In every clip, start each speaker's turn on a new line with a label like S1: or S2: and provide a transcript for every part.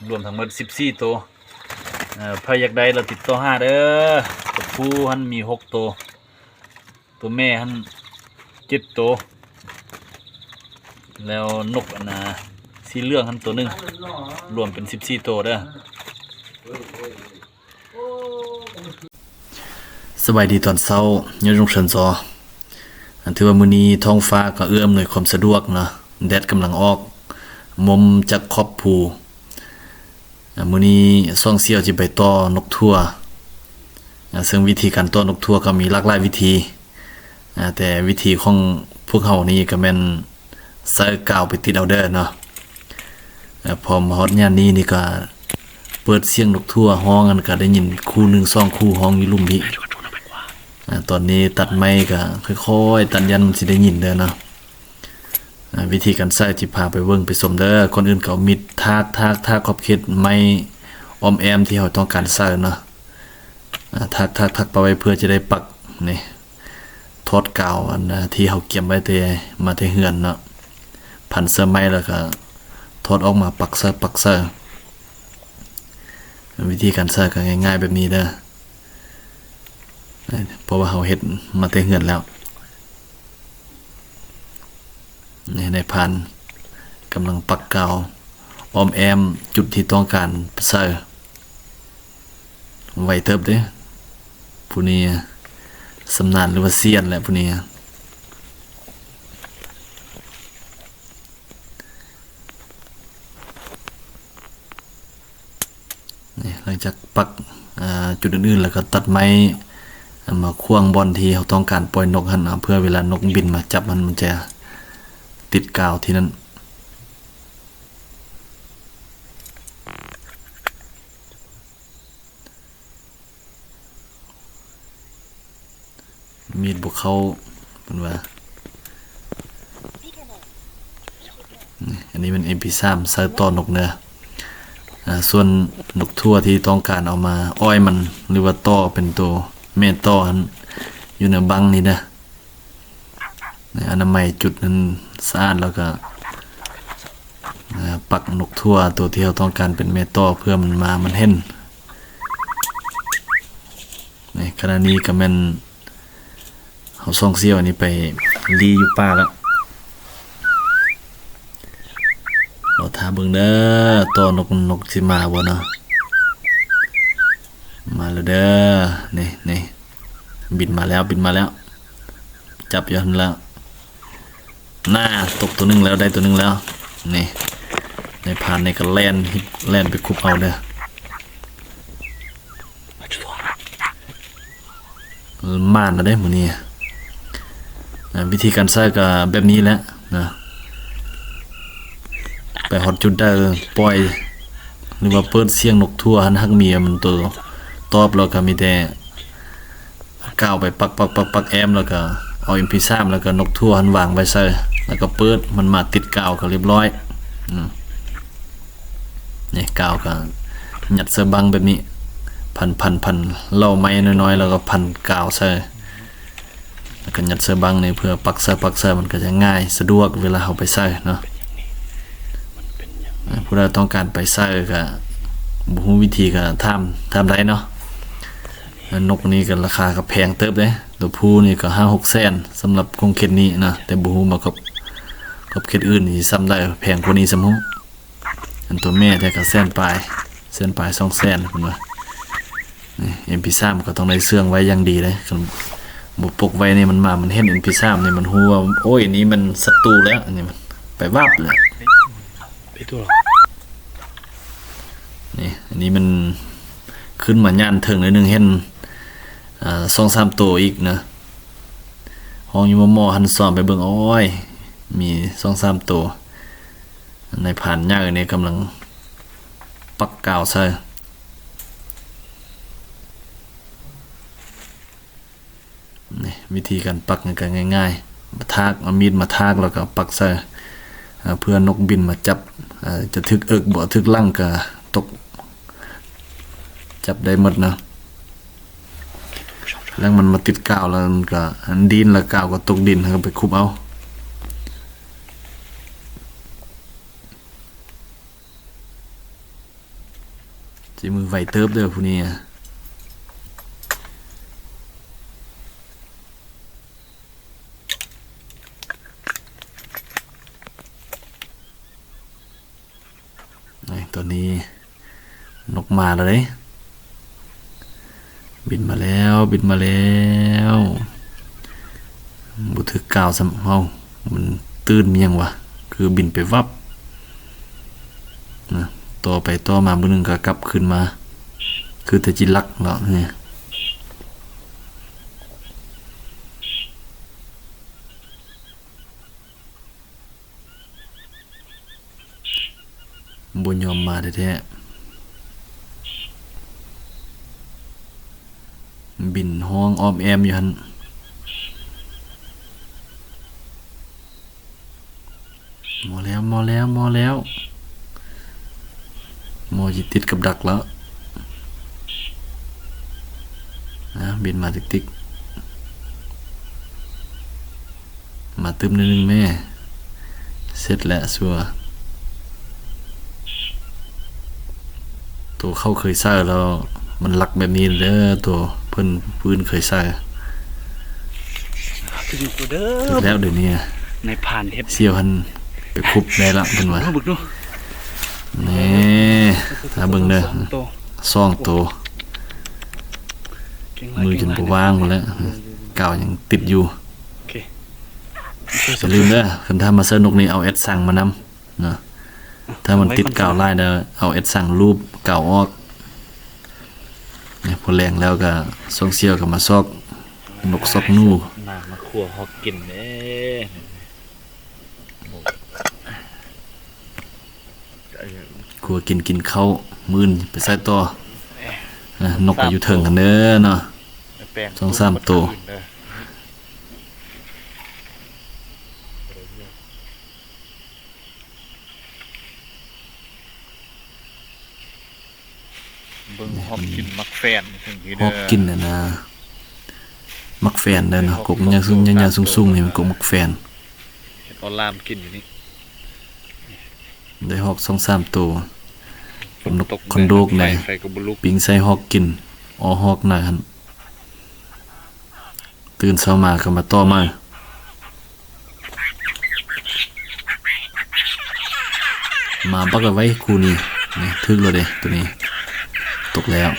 S1: รวมทั้งหมด14ตัวใครอยากได้เราติดต่อหาเด้อตัวผู้หันมี6ตัวตัวแม่หัน7ตัวแล้วนกอันสีเหลืองหันตัวหนึ่งรวมเป็น14ตัวเด้อสบายดีตอนเช้ายอดจงเชิญซอถือว่ามื้อนี้ท้องฟ้าก็เอื้อมหน่วยความสะดวกนะแดดกำลังออกมุมจากขอบภูมื้อนี้ซ่องเสี่ยวสิไปต่อนกทั่วซึ่งวิธีการต่อนกทั่วก็มีหลากหลายวิธีแต่วิธีของพวกเฮานี่ก็แม่นใส่กาวไปติดเอาเด้อเนาะพอมาฮอดยามนี้นี่ก็เปิดเสียงนกทั่วฮ้องกันก็ได้ยินคู่1 2คู่ฮ้องอยู่ลุ่มพี่ตอนนี้ตัดไม้ก็ค่อยๆตัดยันมันสิได้ยินเด้อเนาะวิธีการใส่ที่พาไปเบิ่งไปชมเด้อคนอื่นเขามิดทากขอบเขตไม้ออมแอมที่เฮาต้องการใส่เนาะทักไปไว้เพื่อจะได้ปักนี่ทอดกาวอันที่เฮาเก็บไว้แต่มาแต่เฮือนเนาะพันเสื้อไม้แล้วก็ทอดออกมาปักเสื้อวิธีการใส่ก็ง่ายๆแบบนี้เด้อเพราะว่าเฮาเฮ็ดมาแต่เฮือนแล้วในพันกำลังปักกาวออมแอมจุดที่ต้องการใส่ไว้เติบเด้ผู้นี้สำนาญหรือว่าเซียนแหละผู้นี้นี่หลังจากปักจุดอื่นๆแล้วก็ตัดไม้มาควงบอลที่เขาต้องการปล่อยนกหันเพื่อเวลานกบินมาจับมันจะติดกาวที่นั่นมีดบุกเข้าเป็นว่าอันนี้เป็น MP3 ใส่ต่อนกเนื้อส่วนนกทั่วที่ต้องการเอามาอ้อยมันหรือว่าต่อเป็นตัวแม่ต่อหันอยู่ในบังนี่นะอนามัยจุดนั้นสะอาดแล้วก็ปักนกทั่วตัวที่เราต้องการเป็นแม่ต่อเพื่อมันเห็นในขณะนี้ก็แม่นเขาส่องเสี้ยวอันนี้ไปลีอยู่ป่าแล้วเราถามเบิ่งเด้อตัวนกสิมาบ่เนาะมาแล้วเด้อนี่บินมาแล้วจับอยู่หั่นแล้วน่าตกตัวนึงแล้วได้ตัวนึงแล้วนี่ในผ่านในก็แล่นไปคุบเอาเด้อม่านแล้วได้มื้อนี้วิธีการใส่ก็แบบนี้แหละนะไปฮอดจุดได้ปล่อยหรือว่าเปิดเสียงนกทั่วหันฮักเมียมันตัวตอบแล้วก็มีแต่ก้าวไปปักแอมแล้วก็เอา MP3 แล้วก็นกทั่วหันวางไว้ใส่แล้วก็เปิดมันมาติดกาวก็เรียบร้อยนี่กาวก็ยัดเสื้อบังแบบนี้พันเล่าไม้น้อยๆแล้วก็พันกาวใส่แล้วก็ยัดเสื้อบังนี่เพื่อปักเสื้อมันก็จะง่ายสะดวกเวลาเอาไปใส่เนาะผู้ใดต้องการไปใส่ก็บ่ฮู้วิธีก็ถามได้เนาะนกนี้ก็ราคาก็แพงเติบเด้ตัวผู้นี่ก็ 5-6 แสนสำหรับคงเขตนี้นะแต่บ่ฮู้มากับเขตอื่นนี่ซ้ำได้แพงกว่านี้ซ้ำฮู้อันตัวแม่แต่ก็แสนปลาย2แสนเพิ่นว่านี่ MP3 ก็ต้องได้เสื่องไว้อย่างดีเลยบ่ปกไว้นี่มันเห็น MP3 นี่มันฮู้ว่าโอ้ยนี่มันศัตรูแล้วอันนี้มันไปวับเลยไปตัวนี่อันนี้มันขึ้นมาย่านถึงเลยนึงเห็น2-3ตัวอีกนะห้องอยู่มอหันซ้อมไปเบิ่งโอ้ยมี 2-3 ตัวในผ่านยากอันนี้กำลังปักกาวใส่นี่วิธีการปักก็ง่ายๆเอามีดมาทากแล้วก็ปักใส่เพื่อนกบินมาจับจะทึกเอิกบ่ทึกลั่งก็ตกจับได้หมดนะแล้วมันมาติดกาวแล้วมันก็ดินแล้วกาวก็ตกดินก็ไปคุบเอา น ใจมือไวเติบเด้อผู้นี้ตอนนี้นกมาแล้วเด้บินมาแล้วบ่ถึกกล่าวซ้ำเฮามันตื่นมีหยังวะคือบินไปวับนะต่อไปต่อมามื้อนึงก็กลับขึ้นมาคือแต่จิลักเนาะนี่บ่ยอมมาแท้ๆบินห้องอ้อมแอมอยู่หั่นมอแล้วจิติดกับดักแล้วบินมาติ๊กมาตึมนิดนึงแม่เสร็จแล้วสัวตัวเข้าเคยใส่แล้วมันลักแบบนี้เด้อตัวเพิ่นปืนเคยใส่ถูกแล้วเดี๋ยวนี้
S2: ในผ่านเฮ็ด
S1: เสี่ยวหันไปคุบได้ละเพิ่นว่านี่ถ้าเบิ่งเด้อ2ตัวมือจนบ่ว่างหมดแล้วกาวยังติดอยู่อย่าลืมเด้อคันถ้ามาเซิร์ชนกนี้เอาแอดสั่งมานำนะถ้ามันติดกาวลายเด้อเอาแอดสั่งรูปกาวออกเนี่ยพอแรงแล้วก็ส่งเสียวก็มาซอกนกซอกนู
S2: มาคั่วฮอกกินเด้
S1: กลัวกินข้าวมื้นไปใส่ต่อนกก็อยู่เทิงกันเด้อเนาะ2-3ตัว
S2: เบิ่งฮอกกินมักแฟนถึงที่
S1: เด้อฮอกกินน่ะนะมักแฟนเด้อเนาะกบยังสูงๆนี่มันกบมักแฟน
S2: เห็นออลามกินอยู่นี่
S1: ได้ฮอก 2-3 ตัวนกคอนโดกไหนปิงใส่ฮอกกินออฮอกหน่อยหั่นตื่นเช้ามาก็มาต่อมาบักเอาไว้คู่นี้นี่ถึกแล้วเด้ตัวนี้ตกแล้ว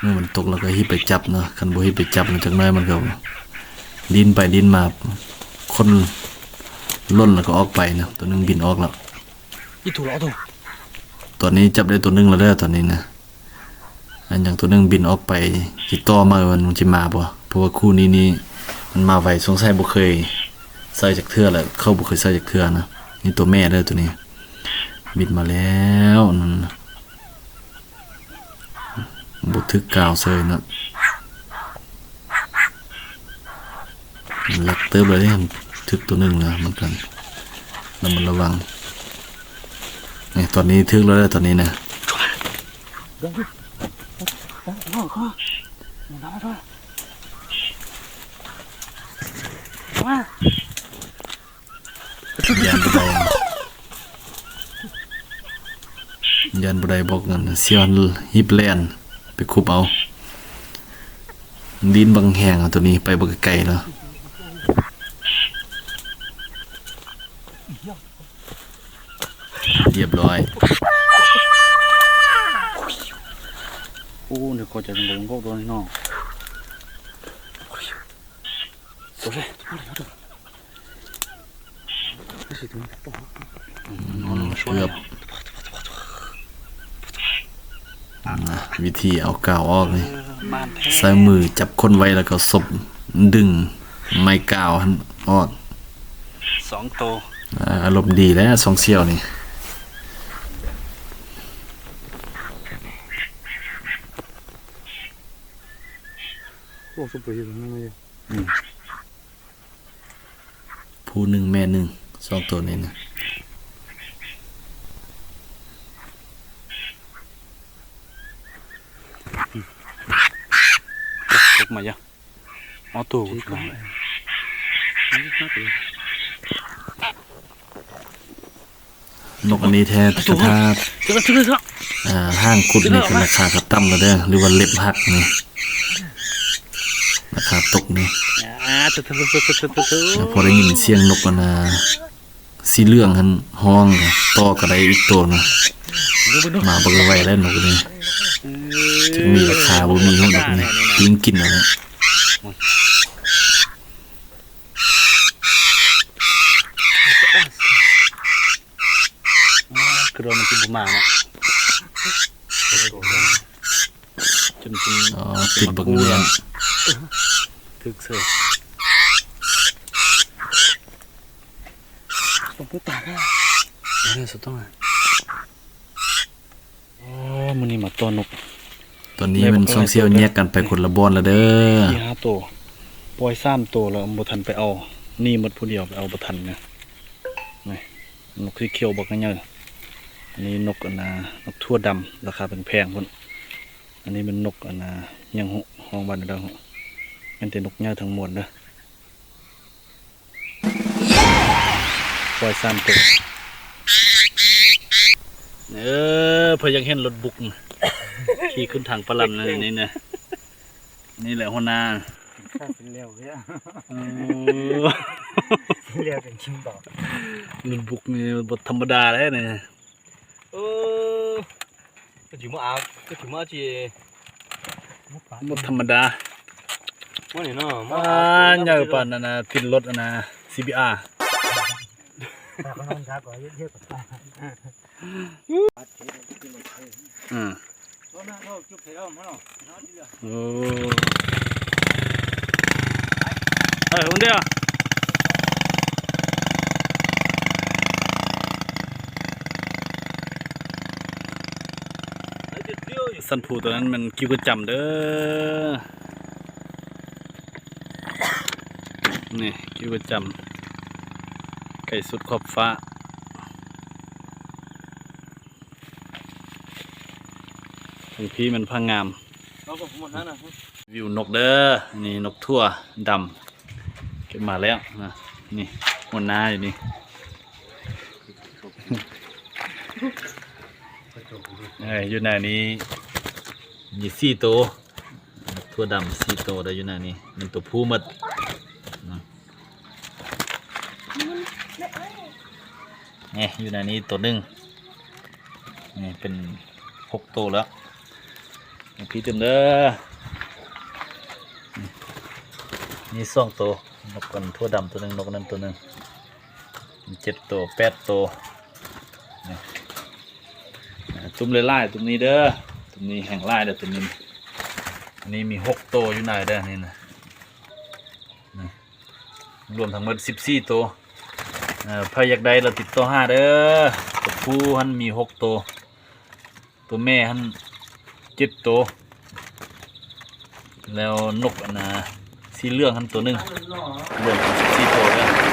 S1: เมื่อมันตกแล้วก็ฮิบไปจับเนาะคันบ่ฮิบไปจับมันจักหน่อยมันก็ดิ้นไปดิ้นมาคนล่นแล้วก็ออกไปนะตัวนึงบินออกแล้ว
S2: อีถูกแล้ว
S1: ตอนนี้จับได้ตัวนึงแล้วเด้อตอนนี้นะอันอย่างตัวนึงบินออกไปสิต่อมามันสิมาบ่เพราะว่าคู่นี้มันมาไวสงสัยบ่เคยใส่จักเทื่อแล้วเขาบ่เคยใส่จักเทื่อนะนี่ตัวแม่เด้อตัวนี้บินมาแล้วนั่นบ่ถึกกาวเซยนะลักเติบเลยถึกตัวนึงแล้วเหมือนกันแล้วมันระวังนี่ตอนนี้ถึกแล้วตอนนี้นะยันบ่ได้บอกกันเสียนฮิปแลนด์ไปคุบเอาดินบางแห่งตัวนี้ไปบ่ไกลแล้วเรียบร้อย
S2: โอ้เดี๋ยวก็จะลงก็ตัวนี้น้องโอ้ย
S1: เกือบวิธีเอากาวออกนี่ใส่มือจับคนไว้แล้วก็ศพดึงไม้กาวออก
S2: 2ตัว
S1: อารมณ์ดีแล้ว2เสี่ยวนี่
S2: โอ้สุดยอดเลย
S1: ผู้หนึ่งแม่หนึ่ง2ตัวนี่นะ
S2: ตกมาจ้ะเอาตู้ไป
S1: นกอันนี้แท้ถ้า
S2: เจอแล้ว
S1: ห้างขุดนี่คือราคาก็ต่ำแล้วเด้อหรือว่าเล็บหักนี่ราคาตกนี่พอได้ยินเสียงนกนะสีเหลืองหันห้องนะต่อก็ได้อีกตัวนะมาบ่ไว้แล้วนกนี่ถึงมีราคาบ่มีนกนี่ปิ้งกินเอาแล้ว
S2: คือเรามันกินประมาณนะจน
S1: อ๋อติดบักเนียน
S2: ถึกเสือต้องพูดตาได้เนี่ยสุดต้องอ๋อมันนี่มาตัวนก
S1: ตอนนี้มันส่งเสียวแยกกันไปคนละบอนแล้วเด้อ
S2: ที่5ตัวปล่อย3ตัวแล้วบ่ทันไปเอานี่หมดผู้เดียวไปเอาบ่ทันนะนี่นกที่เขียวบักเงี้ยอันนี้นกอันน่ะนกทั่วดำราคาแพงๆพุ่นอันนี้มันนกอันน่ะยังห้องบ้านเด้อมันเป็นนกเงี้ยทั้งหมดเด้อปล่อย3ตัวเพิ่นยังเห็นรถบุกขี่ขึ้นทางปลาลันเลยนี่นะนี่แหละหัวหน้า
S3: เป็นเร็วเนี่ย
S2: โอ้
S3: เร็วเป็นชิมบอก
S2: รถบุกนี่บทธรรมดาเลยเนี่ย
S3: ก็ถือว่าเอาก็ถือว่าจี
S2: บทธรรมดา
S3: ว่าเนี่ยเนาะ
S2: ใหญ่ปานนั้นนะติดรถอันนะ CBR
S3: ตาก็นอนตาก็เยอะๆกับตา
S2: อืม
S3: เราหน้าเราจุ๊บเสร็จแล้วมั้งเนาะน้องดีเลย
S2: โอ้คนเดียวสันผูตัวนั้นมันกิ้วกระจำเด้อนี่กิ้วกระจำไก่สุดขอบฟ้าทั้งพี่มันพังงาม
S3: เราก็หมดแล้วนะ
S2: วิวนกเด้อ นี่นกทั่วดำเก็บมาแล้วนะนี่หัวหน้าอยู่นี่ อยู่ในนี้มี4 ตัวนกทั่วดำ4 ตัวได้อยู่ในนี้มันตัวผู้หมดนะนี่อยู่ในนี้ตัวหนึ่งนี่เป็น6 ตัวแล้วพี่เต็มเด้อนี่2 ตัวนกกันทั่วดำตัวหนึ่งนกนั้นตัวหนึ่ง7 ตัว8 ตัวตุ้มเลยไล่ตุ้มนี้เด้อตุ้มนี้แห่งไล่เด้อตุ้มนี้อันนี้มี6 ตัวอยู่ในเด้อนี่นะรวมทั้งหมด14 ตัวใครอยากได้เราติดต่อ5เด้อตัวผู้หันมี6 ตัวตัวแม่หัน7 ตัวแล้วนกอันน่ะสีเหลืองหันตัวหนึ่งรวม14 ตัวเด้อ